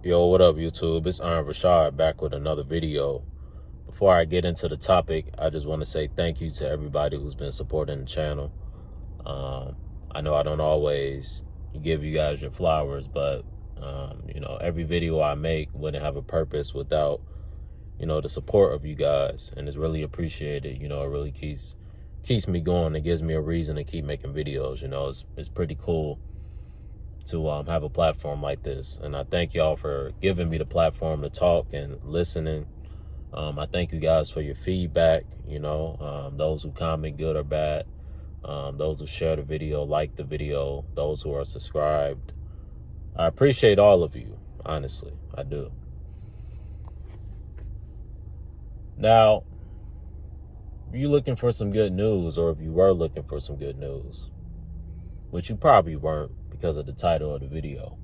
Yo, what up, YouTube? It's Iron Rashad back with another video. Before I get into the topic, I just want to say thank you to everybody who's been supporting the channel. I know I don't always give you guys your flowers, but, every video I make wouldn't have a purpose without, the support of you guys. And it's really appreciated. It really keeps me going. It gives me a reason to keep making videos. It's pretty cool to have a platform like this, and I thank y'all for giving me the platform to talk and listening. I thank you guys for your feedback, those who comment good or bad, those who share the video, like the video, those who are subscribed. I appreciate all of you, honestly, I do. Now, if you're looking for some good news, or if you were looking for some good news, which you probably weren't because of the title of the video,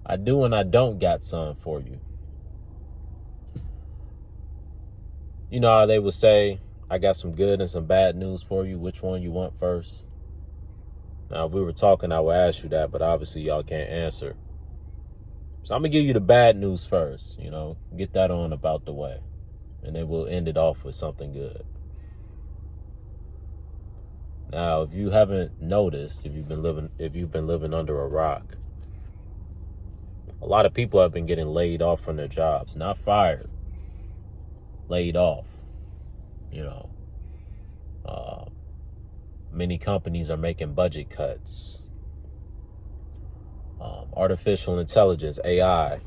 I do and I don't got some for you. You know how they would say, I got some good and some bad news for you. Which one you want first? Now, if we were talking, I would ask you that, but obviously y'all can't answer. So I'm going to give you the bad news first, get that on about the way. And then we'll end it off with something good. Now, if you haven't noticed, if you've been living under a rock, a lot of people have been getting laid off from their jobs, not fired, laid off. Many companies are making budget cuts. Artificial intelligence, AI,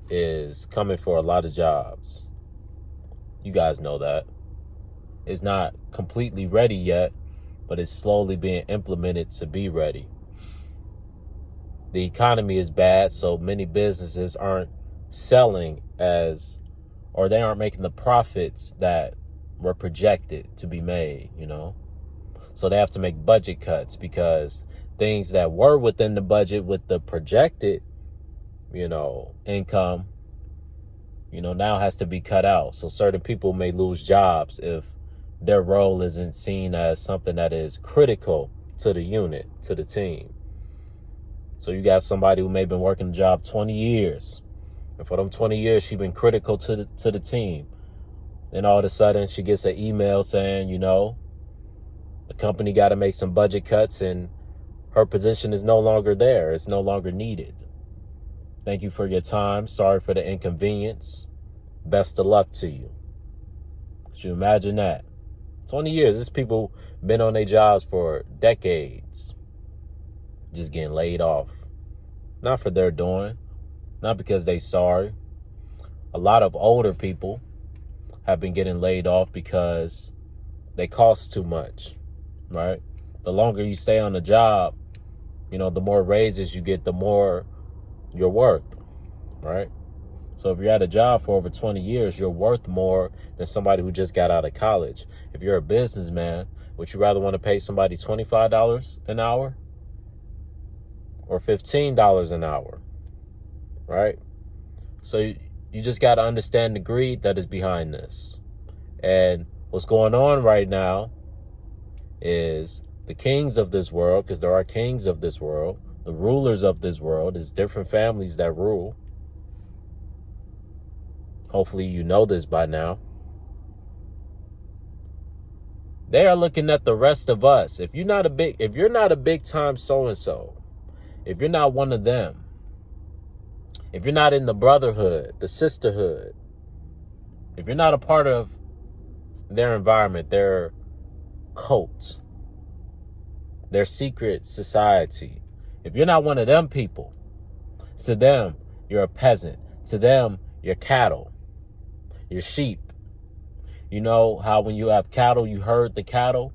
is coming for a lot of jobs. You guys know that. It's not completely ready yet, but it's slowly being implemented to be ready. The economy is bad, so many businesses aren't selling or they aren't making the profits that were projected to be made, So they have to make budget cuts because things that were within the budget with the projected, income, now has to be cut out. So certain people may lose jobs if their role isn't seen as something that is critical to the unit, to the team. So you got somebody who may have been working the job 20 years. And for them 20 years, she's been critical to the team. Then all of a sudden, she gets an email saying, the company got to make some budget cuts and her position is no longer there. It's no longer needed. Thank you for your time. Sorry for the inconvenience. Best of luck to you. Could you imagine that? 20 years. These people been on their jobs for decades. Just getting laid off. Not for their doing. Not because they sorry. A lot of older people have been getting laid off because they cost too much. Right? The longer you stay on the job, the more raises you get, the more you're worth. Right? So if you're at a job for over 20 years, you're worth more than somebody who just got out of college. If you're a businessman, would you rather want to pay somebody $25 an hour or $15 an hour? Right? So you just got to understand the greed that is behind this. And what's going on right now is the kings of this world, because there are kings of this world, the rulers of this world, is different families that rule. Hopefully you know this by now. They are looking at the rest of us. If you're not a big time so-and-so, if you're not one of them, if you're not in the brotherhood, the sisterhood, if you're not a part of their environment, their cult, their secret society, if you're not one of them people, to them, you're a peasant. To them, you're cattle. Your sheep. You know how when you have cattle, you herd the cattle?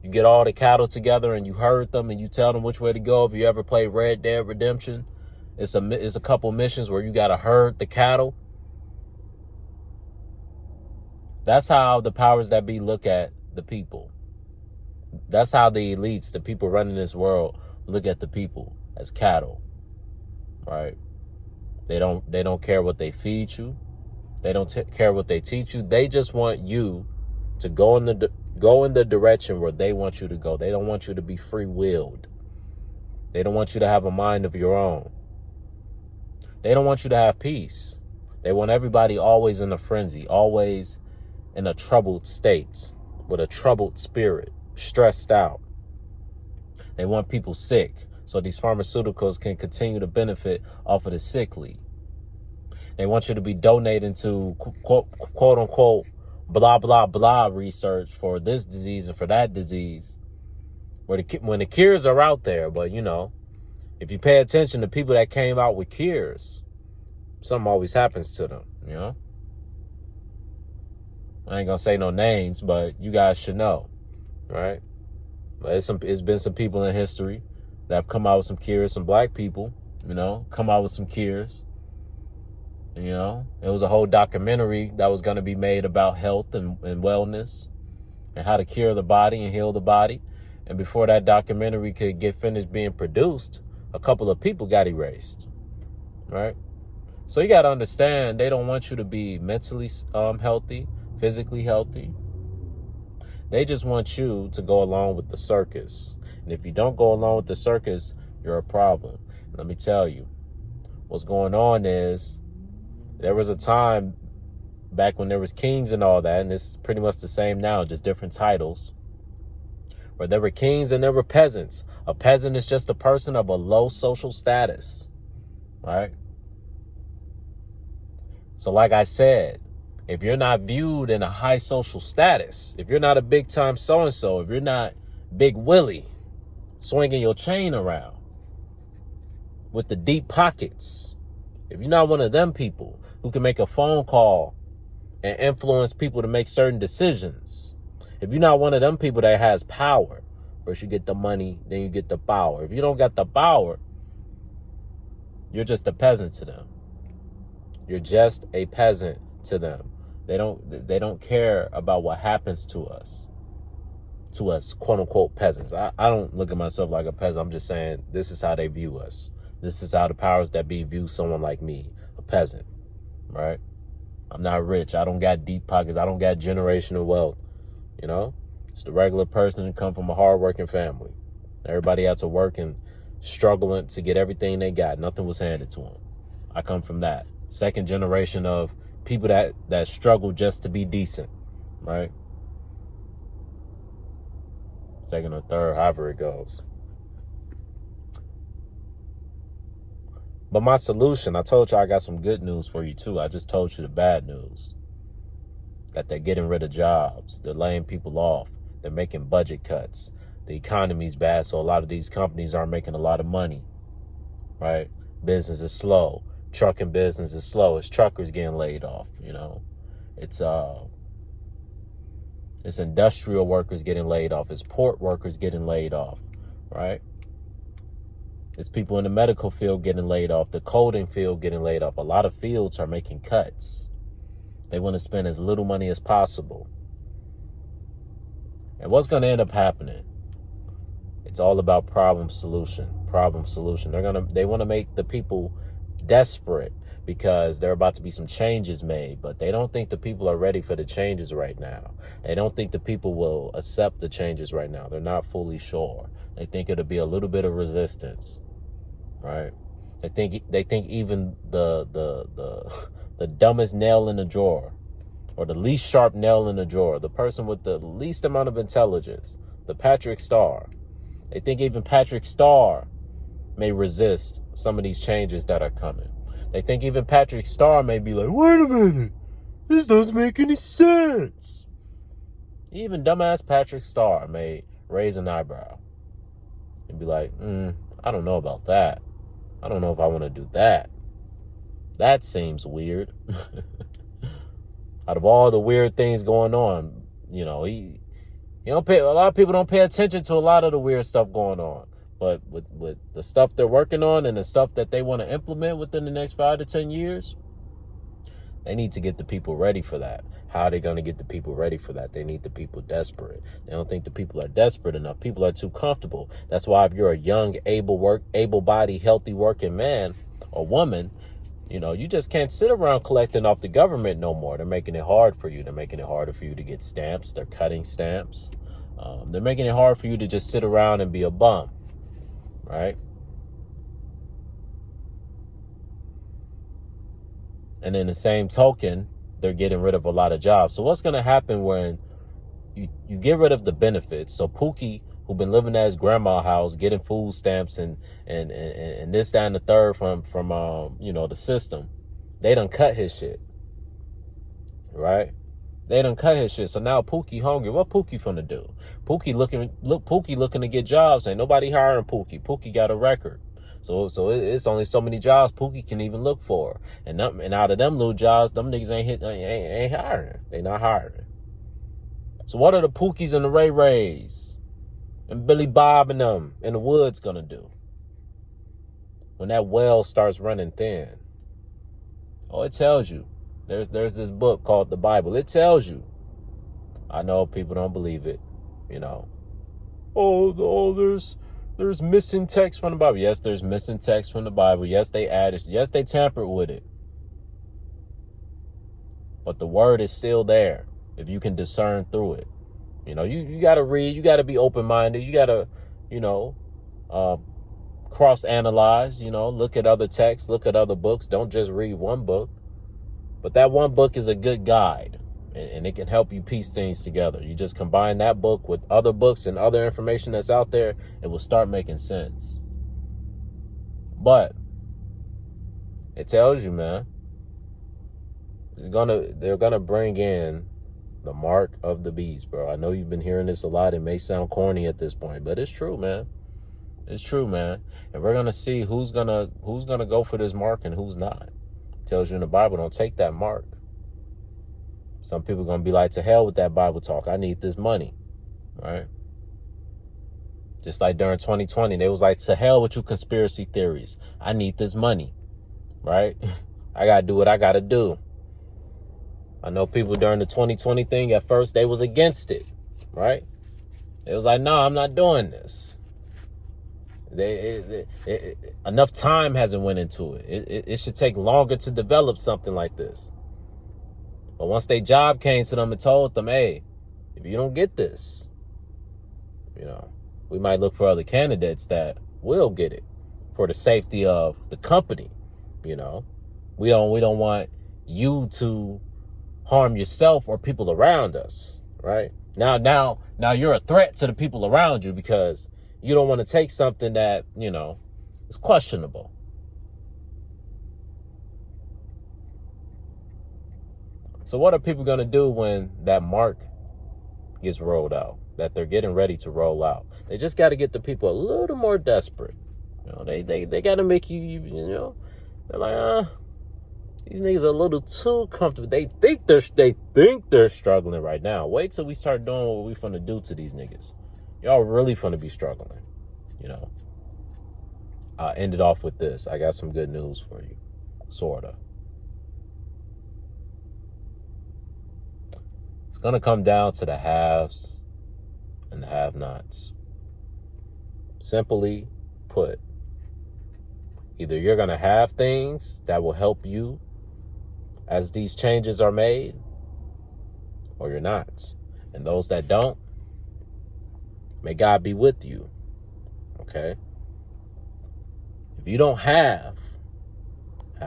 You get all the cattle together and you herd them and you tell them which way to go. If you ever play Red Dead Redemption, it's a couple missions where you got to herd the cattle. That's how the powers that be look at the people. That's how the elites, the people running this world, look at the people as cattle. Right? They don't care what they feed you. They don't care what they teach you. They just want you to go in the direction where they want you to go. They don't want you to be free-willed. They don't want you to have a mind of your own. They don't want you to have peace. They want everybody always in a frenzy, always in a troubled state, with a troubled spirit, stressed out. They want people sick so these pharmaceuticals can continue to benefit off of the sickly. They want you to be donating to quote unquote blah, blah, blah research for this disease and for that disease. When the cures are out there, but if you pay attention to people that came out with cures, something always happens to them, I ain't gonna say no names, but you guys should know, right? But it's been some people in history that have come out with some cures, some black people, come out with some cures. It was a whole documentary that was going to be made about health and wellness and how to cure the body and heal the body. And before that documentary could get finished being produced, a couple of people got erased, right? So you got to understand, they don't want you to be mentally healthy, physically healthy. They just want you to go along with the circus. And if you don't go along with the circus, you're a problem. And let me tell you, what's going on is there was a time back when there was kings and all that, and it's pretty much the same now, just different titles, where there were kings and there were peasants. A peasant is just a person of a low social status, right? So like I said, if you're not viewed in a high social status, if you're not a big time so-and-so, if you're not Big Willie swinging your chain around with the deep pockets, if you're not one of them people who can make a phone call and influence people to make certain decisions, if you're not one of them people that has power, first you get the money, then you get the power. If you don't got the power, you're just a peasant to them. You're just a peasant to them. They don't care about what happens to us, quote unquote peasants. I don't look at myself like a peasant. I'm just saying this is how they view us. This is how the powers that be view someone like me, a peasant, right? I'm not rich. I don't got deep pockets. I don't got generational wealth, Just a regular person who come from a hardworking family. Everybody had to work and struggling to get everything they got. Nothing was handed to them. I come from that. Second generation of people that struggle just to be decent, right? Second or third, however it goes. But my solution, I told you I got some good news for you too. I just told you the bad news. That they're getting rid of jobs. They're laying people off. They're making budget cuts. The economy's bad, so a lot of these companies aren't making a lot of money, right? Business is slow. Trucking business is slow. It's truckers getting laid off, It's industrial workers getting laid off. It's port workers getting laid off, right? It's people in the medical field getting laid off, the coding field getting laid off. A lot of fields are making cuts. They want to spend as little money as possible. And what's going to end up happening? It's all about problem solution. They want to make the people desperate because there are about to be some changes made, but they don't think the people are ready for the changes right now. They don't think the people will accept the changes right now. They're not fully sure. They think it'll be a little bit of resistance, right? They think even the dumbest nail in the drawer, or the least sharp nail in the drawer, the person with the least amount of intelligence, the Patrick Star. They think even Patrick Star may resist some of these changes that are coming. They think even Patrick Star may be like, wait a minute, this doesn't make any sense. Even dumbass Patrick Star may raise an eyebrow and be like, I don't know about that. I don't know if I want to do that. That seems weird. Out of all the weird things going on, he don't pay. A lot of people don't pay attention to a lot of the weird stuff going on. But with the stuff they're working on and the stuff that they want to implement within the next 5 to 10 years, they need to get the people ready for that. How are they going to get the people ready for that? They need the people desperate. They don't think the people are desperate enough. People are too comfortable. That's why if you're a young, able-bodied, healthy working man or woman, you just can't sit around collecting off the government no more. They're making it hard for you. They're making it harder for you to get stamps. They're cutting stamps. They're making it hard for you to just sit around and be a bum, right? And in the same token, they're getting rid of a lot of jobs. So what's going to happen when you get rid of the benefits? So Pookie, who been living at his grandma's house, getting food stamps and this, that, and the third from the system, they done cut his shit, right? They done cut his shit. So now Pookie hungry. What Pookie finna do? Pookie looking to get jobs. Ain't nobody hiring Pookie. Pookie got a record. So it's only so many jobs Pookie can even look for. And out of them little jobs, them niggas ain't hiring. They not hiring. So what are the Pookies and the Ray Rays and Billy Bob and them in the woods gonna do when that well starts running thin? Oh, it tells you. There's this book called the Bible. It tells you. I know people don't believe it, Oh, there's missing text from the Bible. Yes, there's missing text from the Bible. Yes, they added. Yes, they tampered with it. But the word is still there if you can discern through it. You got to read. You got to be open-minded. You got to, cross-analyze, look at other texts, look at other books. Don't just read one book. But that one book is a good guide, and it can help you piece things together. You just combine that book with other books and other information that's out there, it will start making sense. But it tells you, man, they're gonna bring in the mark of the beast, bro. I know you've been hearing this a lot. It may sound corny at this point, but it's true, man. It's true, man. And we're gonna see who's gonna go for this mark and who's not. Tells you in the Bible, don't take that mark. Some people are going to be like, to hell with that Bible talk. I need this money, right? Just like during 2020, they was like, to hell with you conspiracy theories. I need this money, right? I got to do what I got to do. I know people during the 2020 thing, at first, they was against it, right? They was like, no, I'm not doing this. Enough time hasn't went into it. It should take longer to develop something like this. But once they job came to them and told them, hey, if you don't get this, we might look for other candidates that will get it for the safety of the company. We don't want you to harm yourself or people around us, right? Now you're a threat to the people around you because you don't want to take something that, is questionable. So what are people going to do when that mark gets rolled out, that they're getting ready to roll out? They just got to get the people a little more desperate. They got to make you, they're like, these niggas are a little too comfortable. They think they're struggling right now. Wait till we start doing what we finna do to these niggas. Y'all really finna be struggling, I'll end it off with this. I got some good news for you, sorta. It's gonna come down to the haves and the have-nots. Simply put, either you're gonna have things that will help you as these changes are made, or you're not. And those that don't, may God be with you, okay? If you don't have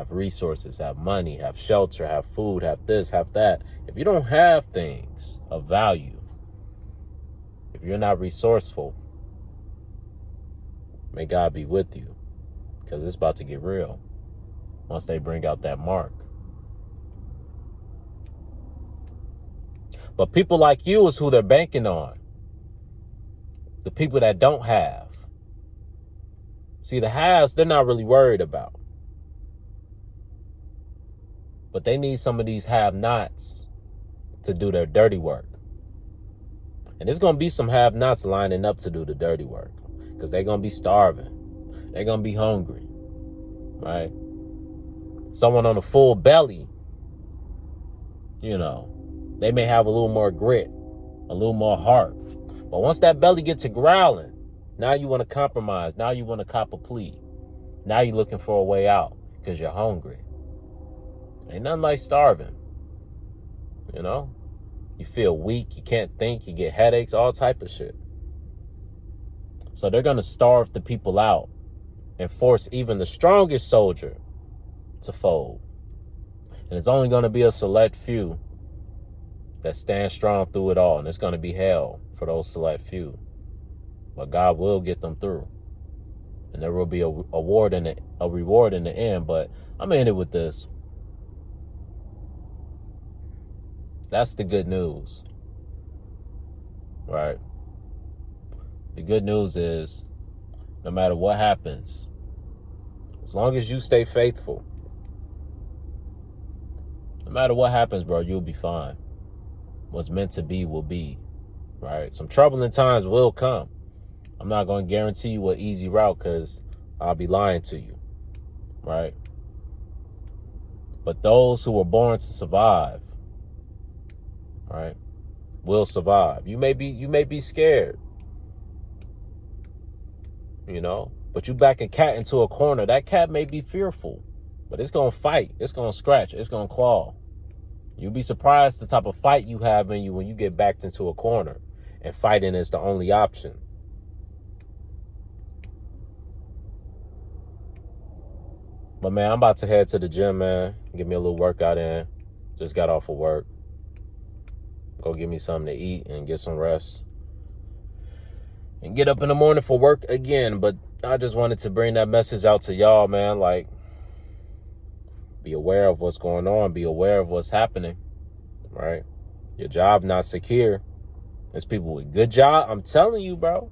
resources, have money, have shelter, have food, have this, have that. If you don't have things of value, if you're not resourceful, may God be with you, because it's about to get real once they bring out that mark. But people like you is who they're banking on. The people that don't have. See, the haves, they're not really worried about. But they need some of these have-nots to do their dirty work. And there's going to be some have-nots lining up to do the dirty work, because they're going to be starving. They're going to be hungry, right? Someone on a full belly, they may have a little more grit, a little more heart. But once that belly gets to growling, now you want to compromise. Now you want to cop a plea. Now you're looking for a way out because you're hungry. Ain't nothing like starving. You feel weak. You can't think. You get headaches, all type of shit. So they're going to starve the people out and force even the strongest soldier to fold. And it's only going to be a select few that stand strong through it all. And it's going to be hell for those select few. But God will get them through. And there will be a reward in the end. But I'm in it with this. That's the good news. Right? The good news is, no matter what happens, as long as you stay faithful, no matter what happens, bro, you'll be fine. What's meant to be will be. Right? Some troubling times will come. I'm not going to guarantee you an easy route because I'll be lying to you. Right? But those who were born to survive, right, will survive. You may be scared, you know, but you back a cat into a corner. That cat may be fearful, but it's going to fight. It's going to scratch. It's going to claw. You'll be surprised the type of fight you have in you when you get backed into a corner and fighting is the only option. But, man, I'm about to head to the gym, man. Get me a little workout in. Just got off of work. Go get me something to eat and get some rest. And get up in the morning for work again. But I just wanted to bring that message out to y'all, man. Like, be aware of what's going on. Be aware of what's happening. Right? Your job not secure. There's people with good job. I'm telling you, bro.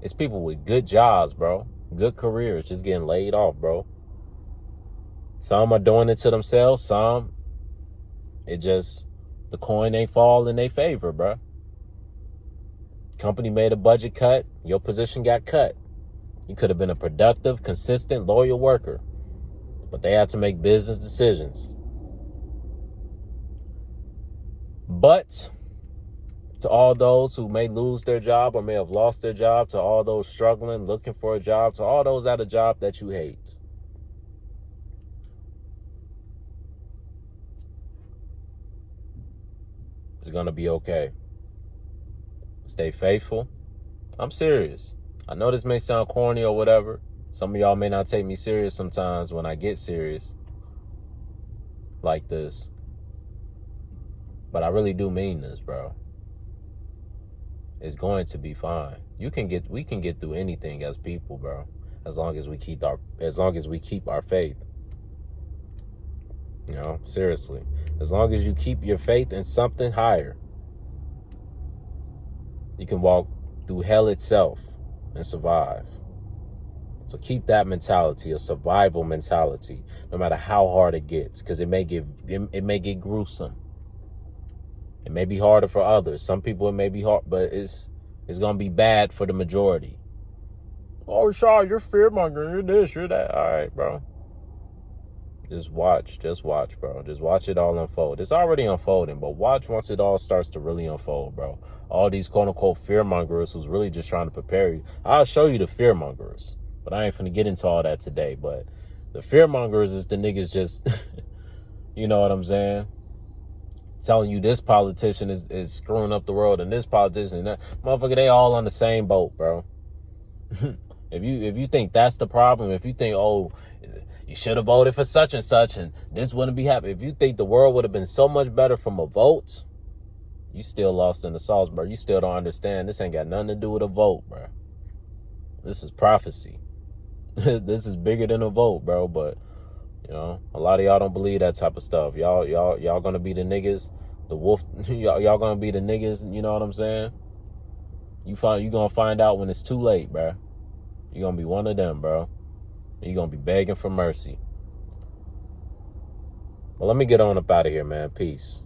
It's people with good jobs, bro. Good careers just getting laid off, bro. Some are doing it to themselves. Some, the coin ain't fall in their favor, bro. Company made a budget cut. Your position got cut. You could have been a productive, consistent, loyal worker. But they had to make business decisions. But to all those who may lose their job or may have lost their job, to all those struggling, looking for a job, to all those at a job that you hate, it's going to be okay. Stay faithful. I'm serious. I know this may sound corny or whatever. Some of y'all may not take me serious sometimes when I get serious like this. But I really do mean this, bro. It's going to be fine. We can get through anything as people, bro. As long as we keep our faith. You know, seriously. As long as you keep your faith in something higher, you can walk through hell itself and survive. So keep that mentality, a survival mentality, no matter how hard it gets, because it may get gruesome. It may be harder for others. Some people it may be hard, but it's gonna be bad for the majority. Oh, Shaw, you're fearmongering. You're this, you're that. All right, bro. Just watch, bro. Just watch it all unfold. It's already unfolding, but watch once it all starts to really unfold, bro. All these quote-unquote fearmongers who's really just trying to prepare you. I'll show you the fearmongers, but I ain't finna get into all that today. But the fearmongers is the niggas just, you know what I'm saying? Telling you this politician is screwing up the world and this politician and that. Motherfucker, they all on the same boat, bro. If you think that's the problem, if you think, oh, you should have voted for such and such and this wouldn't be happening. If you think the world would have been so much better from a vote, you still lost in the sauce, bro. You still don't understand. This ain't got nothing to do with a vote, bro. This is prophecy. This is bigger than a vote, bro. But you know, a lot of y'all don't believe that type of stuff. Y'all gonna be the niggas, the wolf. y'all gonna be the niggas. You know what I'm saying? You gonna find out when it's too late, bro. You gonna be one of them, bro. You gonna be begging for mercy. Well, let me get on up out of here, man. Peace.